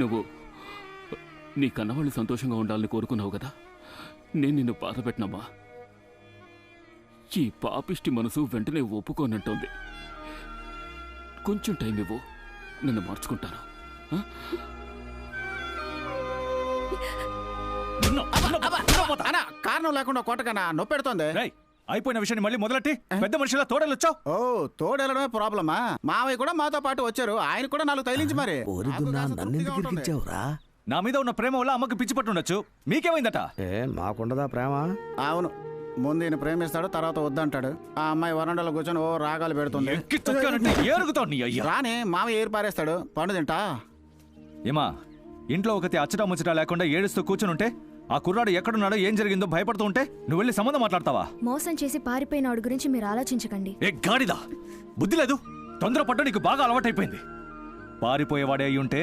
నువ్వు నీ కన్నవాళ్ళు సంతోషంగా ఉండాలని కోరుకున్నావు కదా, నేను నిన్ను బాధ పెట్టినమ్మా. ఈ పాపిష్టి మనసు వెంటనే ఒప్పుకోనంటోంది. కొంచెం టైం ఇవ్వు, నిన్ను మార్చుకుంటాను. కారణం లేకుండా కొట్టకనా, నొప్పి పెడుతోంది. అయిపోయిన విషయాన్ని మళ్ళీ మొదలెట్టి పెద్ద మనుషులా తోడెళ్ళొచ్చావు. ఓ, తోడెళ్ళడమే ప్రాబ్లమా? మావయ్య కూడా మాతో పాటు వచ్చారు, ఆయన కూడా 4 తైలించి మరి. నా మీద ఉన్న ప్రేమ వల్ల అమ్మకి పిచ్చి పట్టుండొచ్చు, మీకేమైందట? మాకుండదా ప్రేమ? అవును, ముందు ఈయన ప్రేమిస్తాడు, తర్వాత వద్దంటాడు. ఆ అమ్మాయి వరండాలో కూర్చొని ఓ రాగాలు పెడుతుంది. రాని మావయ్య ఏరు పారేస్తాడు. పండు తింటా. ఏమా, ఇంట్లో ఒకటి అచ్చటా ముచ్చటా లేకుండా ఏడుస్తూ కూర్చునుంటే ఆ కుర్రాడు ఎక్కడున్నాడో ఏం జరిగిందో భయపడుతూ ఉంటే నువ్వు వెళ్ళి సంబంధం మాట్లాడతావా? మోసం చేసి పారిపోయిన వాడి గురించి మీరు ఆలోచించకండి. ఏ గాడిదా, బుద్ధి లేదు, తొందరపడ్డా నీకు బాగా అలవాటైపోయింది. పారిపోయేవాడే అయి ఉంటే